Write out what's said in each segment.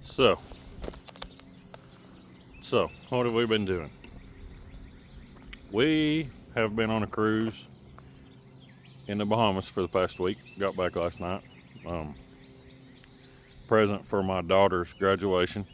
So, what have we been doing? We have been on a cruise in the Bahamas for the past week. Got back last night. Present for my daughter's graduation.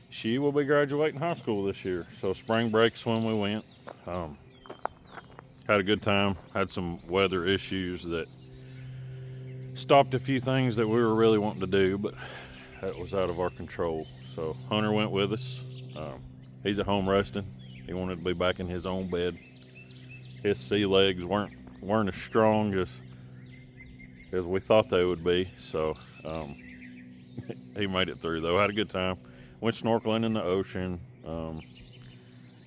She will be graduating high school this year. So spring break's when we went. Had a good time. Had some weather issues that stopped a few things that we were really wanting to do, but that was out of our control. So Hunter went with us. He's at home resting. He wanted to be back in his own bed. His sea legs weren't as strong as we thought they would be. So he made it through though. Had a good time. Went snorkeling in the ocean.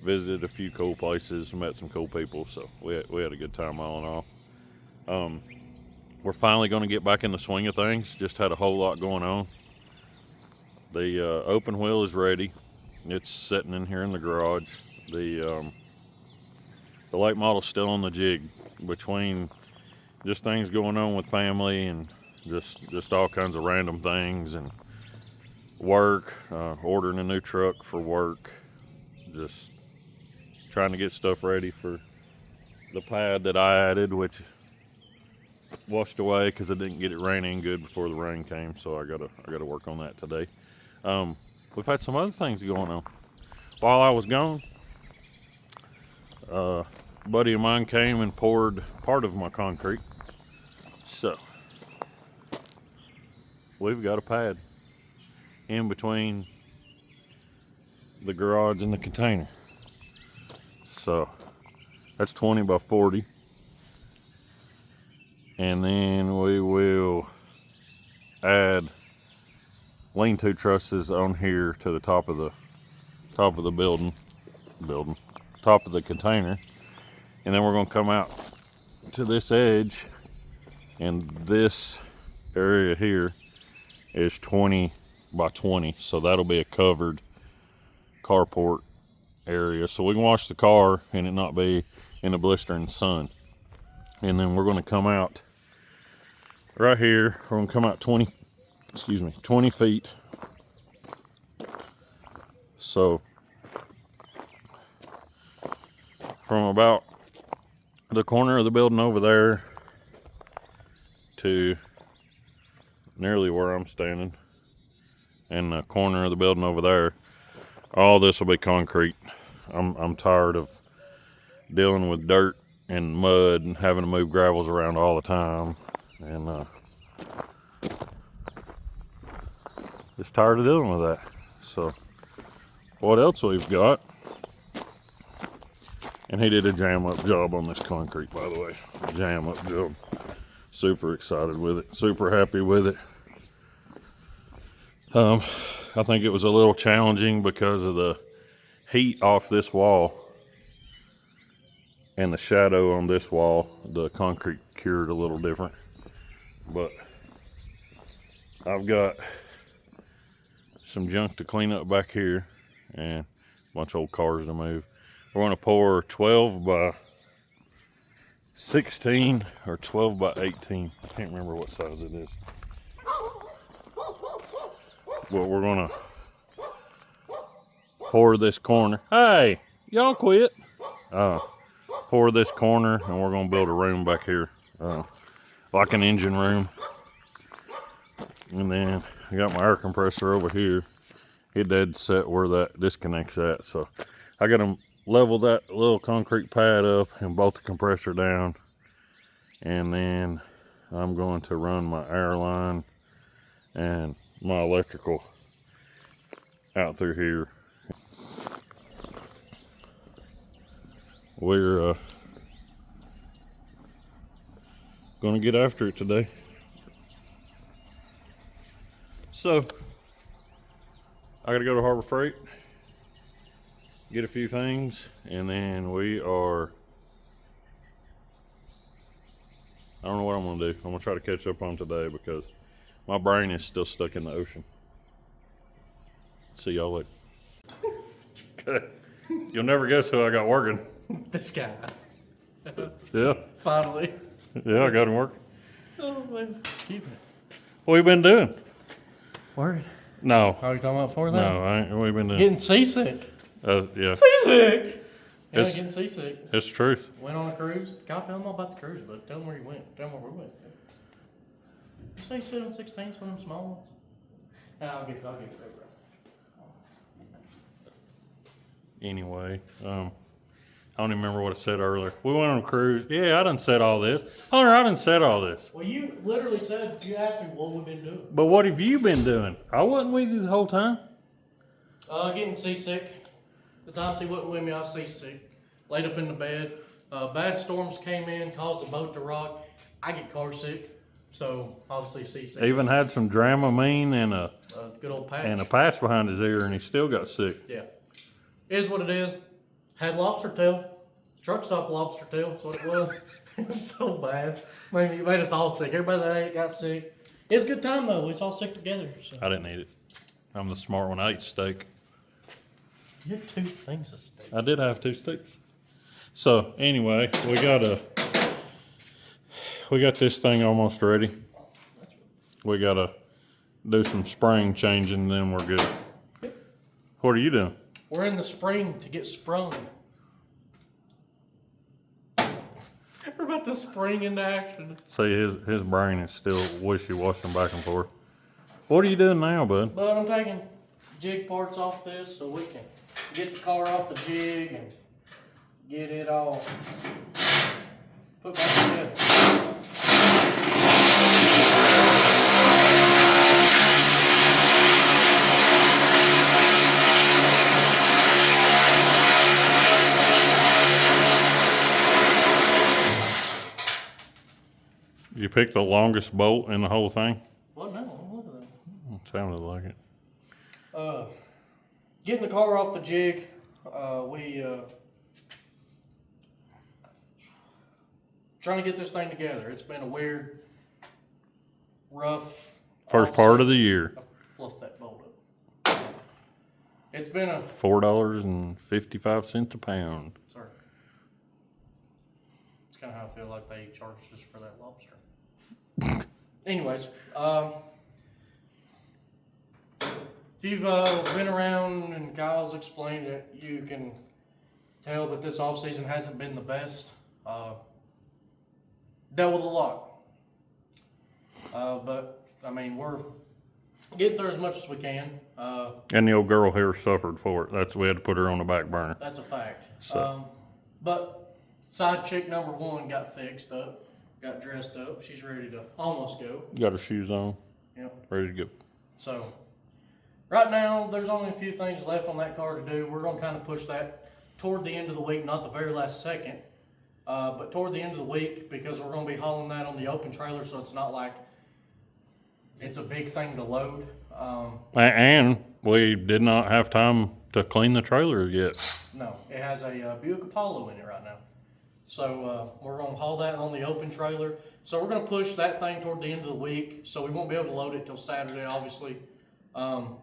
Visited a few cool places. Met some cool people. So we had a good time all in all. We're finally going to get back in the swing of things. Just had a whole lot going on. The open wheel is ready. It's sitting in here in the garage. The late model's still on the jig. Between just things going on with family and just all kinds of random things and work, ordering a new truck for work, just trying to get stuff ready for the pad that I added, which washed away because I didn't get it raining good before the rain came. So I gotta work on that today. We've had some other things going on while I was gone. A buddy of mine came and poured part of my concrete. So we've got a pad in between the garage and the container. So that's 20 by 40. And then we will add lean-to trusses on here to the top of the top of the container. And then we're going to come out to this edge, and this area here is 20 by 20. So that'll be a covered carport area. So we can wash the car and it not be in the blistering sun. And then we're going to come out right here. We're going to come out 20 feet. So from about the corner of the building over there to nearly where I'm standing, and the corner of the building over there, all this will be concrete. I'm tired of dealing with dirt and mud and having to move gravels around all the time, and just tired of dealing with that. So what else we've got, and he did a jam up job on this concrete, by the way. Jam up job. Super excited with it, super happy with it. I think it was a little challenging because of the heat off this wall and the shadow on this wall. The concrete cured a little different, but I've got some junk to clean up back here and a bunch of old cars to move. We're going to pour 12 by 16 or 12 by 18. I can't remember what size it is. But we're going to pour this corner. Hey, y'all quit. Pour this corner, and we're going to build a room back here, like an engine room. And then I got my air compressor over here. It dead set where that disconnects at. So I got to level that little concrete pad up and bolt the compressor down. And then I'm going to run my air line and my electrical out through here. We're gonna get after it today. So I gotta go to Harbor Freight, get a few things, and then I don't know what I'm gonna do. I'm gonna try to catch up on today because my brain is still stuck in the ocean. See y'all later. Okay. You'll never guess who I got working. This guy. Yeah. Finally. Yeah, I got him working. Oh man. Keep it. What you been doing? Worried. No. How are you talking about before that? No, we've been doing. Getting seasick. Yeah. Seasick. Yeah, It's- getting seasick. It's the truth. Went on a cruise. God, tell them all about the cruise, but tell them where you went. Tell them where we went. You say 7/16's one of them small ones? I'll get it right. Anyway, I don't even remember what I said earlier. We went on a cruise. Yeah, I done said all this. Hunter, I done said all this. Well, you literally said, you asked me what we've been doing. But what have you been doing? I wasn't with you the whole time. Getting seasick. The times he wasn't with me, I was seasick. Laid up in the bed. Bad storms came in, caused the boat to rock. I get car sick, so obviously seasick. Even had some Dramamine and a Good old patch. and a patch behind his ear, and he still got sick. Yeah. Is what it is. Had lobster tail. Truck stop lobster tail. That's what it was. It was so bad. Made us all sick. Everybody that ate it got sick. It's a good time though. It's all sick together. So. I didn't eat it. I'm the smart one. I ate steak. You had 2 things of steak. I did have 2 steaks. So anyway, we got this thing almost ready. We gotta do some spring changing, then we're good. What are you doing? We're in the spring to get sprung. We're about to spring into action. See, his brain is still wishy-washing back and forth. What are you doing now, bud? But I'm taking jig parts off this so we can get the car off the jig and get it all put back together. You picked the longest bolt in the whole thing? Well, no, look at that. It sounded like it. Getting the car off the jig, trying to get this thing together. It's been a weird, rough. First part of the year. I fluffed that bolt up. It's been a $4.55 a pound. sorry. It's kind of how I feel like they charged us for that lobster. Anyways, if you've been around and Kyle's explained it, you can tell that this off season hasn't been the best. Dealt with a lot, but I mean we're getting through as much as we can. And the old girl here suffered for it. We had to put her on the back burner. That's a fact. So. But side chick number 1 got fixed up, got dressed up. She's ready to almost go. Got her shoes on. Yep. Ready to go. So right now, there's only a few things left on that car to do. We're going to kind of push that toward the end of the week, not the very last second, but toward the end of the week because we're going to be hauling that on the open trailer, so it's not like it's a big thing to load. And we did not have time to clean the trailer yet. No, it has a Buick Apollo in it right now. So we're going to haul that on the open trailer. So we're going to push that thing toward the end of the week. So we won't be able to load it till Saturday, obviously,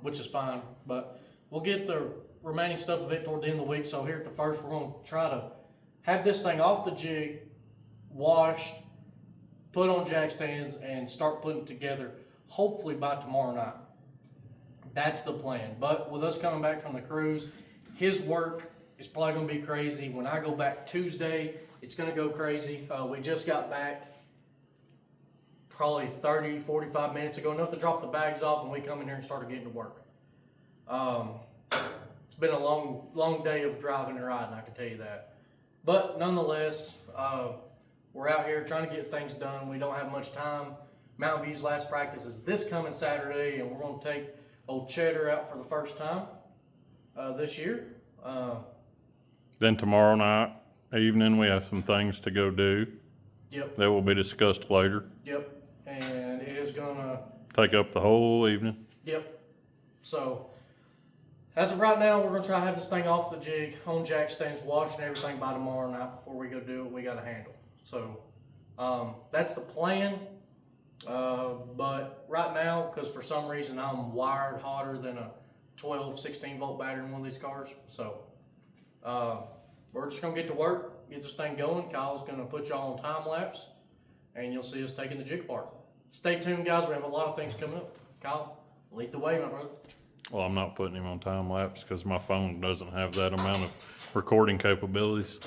which is fine. But we'll get the remaining stuff of it toward the end of the week. So here at the first, we're going to try to have this thing off the jig, washed, put on jack stands, and start putting it together, hopefully by tomorrow night. That's the plan. But with us coming back from the cruise, his work is probably going to be crazy. When I go back Tuesday, it's going to go crazy. We just got back probably 30, 45 minutes ago, enough to drop the bags off, and we come in here and started getting to work. It's been a long day of driving and riding, I can tell you that. But nonetheless, we're out here trying to get things done. We don't have much time. Mountain View's last practice is this coming Saturday, and we're going to take old Cheddar out for the first time this year. Then tomorrow night, evening, we have some things to go do. Yep. That will be discussed later. Yep. And it is going to take up the whole evening. Yep. So, as of right now, we're going to try to have this thing off the jig, on jack stands, washing everything by tomorrow night before we go do what we got to handle. So, that's the plan. But right now, because for some reason I'm wired hotter than a 12, 16 volt battery in one of these cars. So, we're just going to get to work, get this thing going. Kyle's going to put y'all on time lapse, and you'll see us taking the jig apart. Stay tuned, guys. We have a lot of things coming up. Kyle, lead the way, my brother. Well, I'm not putting him on time lapse because my phone doesn't have that amount of recording capabilities.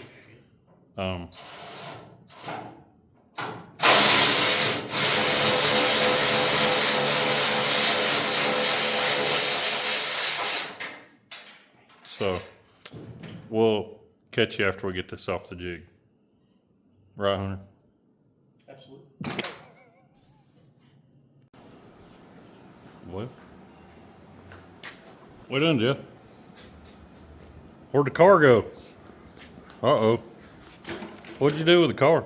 So we'll catch you after we get this off the jig. Right, Hunter? Absolutely. Well, we done, Jeff. Where'd the car go? Uh-oh. What'd you do with the car?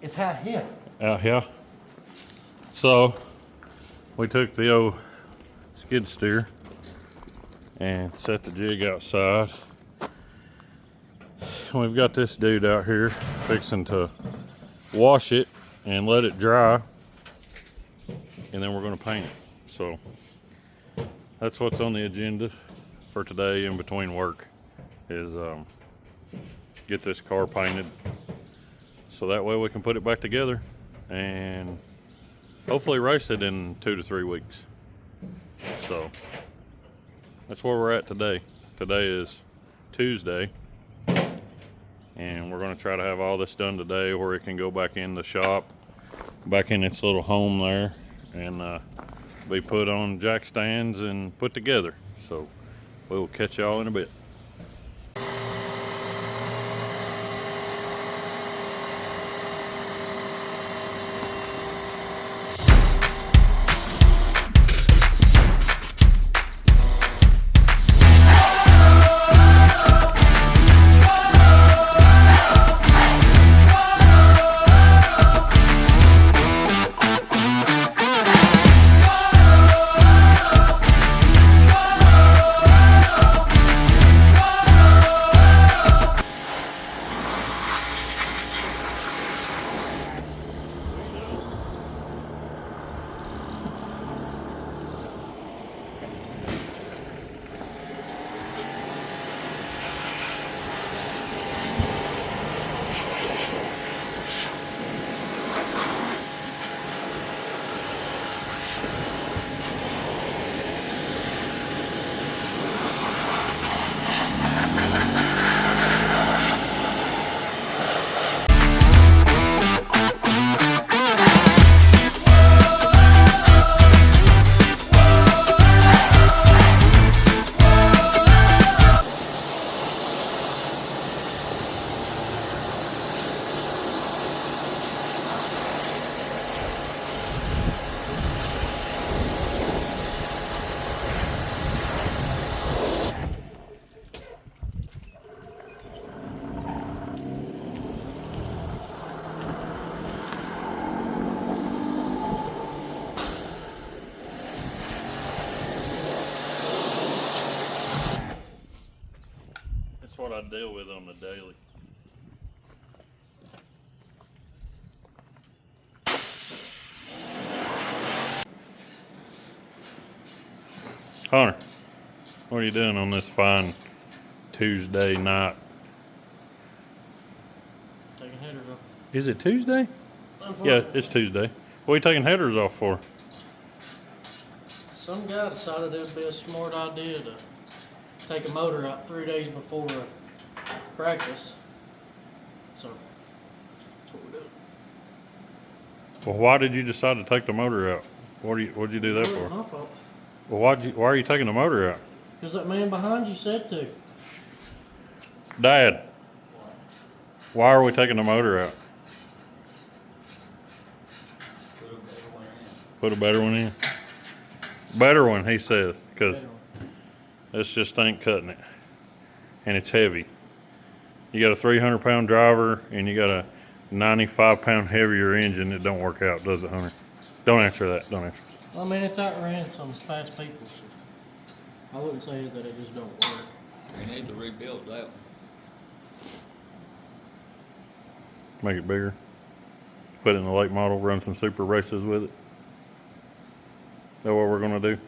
It's out here. Out here. So, we took the old skid steer and set the jig outside. We've got this dude out here fixing to wash it and let it dry, and then we're going to paint it. So that's what's on the agenda for today in between work, is get this car painted so that way we can put it back together and hopefully race it in 2 to 3 weeks. So that's where we're at today. Today is Tuesday, and we're going to try to have all this done today where it can go back in the shop, back in its little home there, and be put on jack stands and put together. So we will catch y'all in a bit. That's what I deal with on the daily. Hunter, what are you doing on this fine Tuesday night? Taking headers off. Is it Tuesday? Yeah, it's Tuesday. What are you taking headers off for? Some guy decided it'd be a smart idea to take a motor out 3 days before practice. So that's what we're doing. Well, why did you decide to take the motor out? What'd you do that It wasn't for? my fault. Well, why are you taking the motor out? Because that man behind you said to. Dad, why are we taking the motor out? Put a better one in. Better one, he says, because this just ain't cutting it. And it's heavy. You got a 300-pound driver and you got a 95-pound heavier engine. It don't work out, does it, Hunter? Don't answer that. Don't answer. I mean, it's outran some fast people. So I wouldn't say that it just don't work. We need to rebuild that one. Make it bigger. Put it in the late model, run some super races with it. Is that what we're going to do?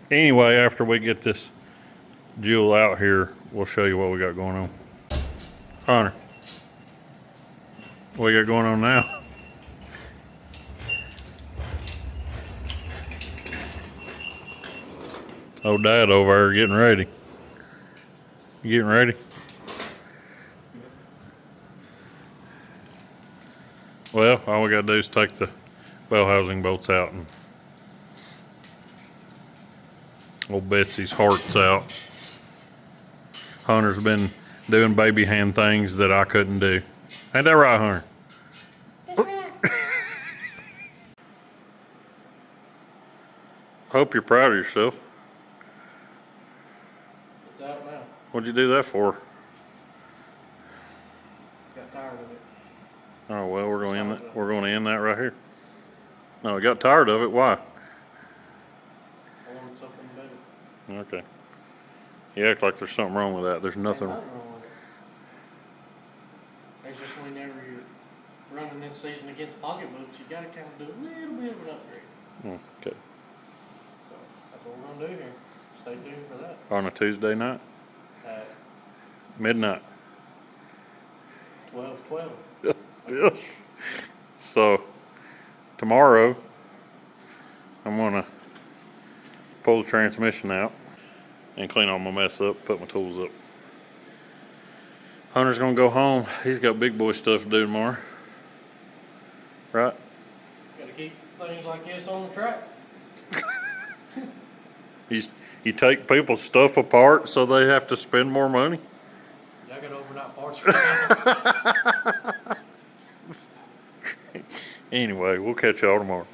Anyway, after we get this jewel out here, we'll show you what we got going on. Hunter, what we got going on now? Oh, Dad over there getting ready. You getting ready? Well, all we gotta do is take the bell housing bolts out and old Betsy's heart's out. Hunter's been doing baby hand things that I couldn't do. Ain't that right, Hunter? Hope you're proud of yourself. It's out now. What'd you do that for? Got tired of it. Oh well, we're going to end that. We're going to end that right here. No, I got tired of it. Why? I wanted something better. Okay. You act like there's something wrong with that. There's nothing. There's nothing wrong with it. It's just whenever you're running this season against pocketbooks, you gotta kind of do a little bit of an upgrade. Okay. So that's what we're gonna do here. Stay tuned for that. On a Tuesday night, At midnight. 12:12. Yes. So tomorrow, I'm gonna pull the transmission out and clean all my mess up, put my tools up. Hunter's gonna go home. He's got big boy stuff to do tomorrow. Right? Gotta keep things like this on the track. You take people's stuff apart so they have to spend more money? Y'all got overnight parts for now. Anyway, we'll catch y'all tomorrow.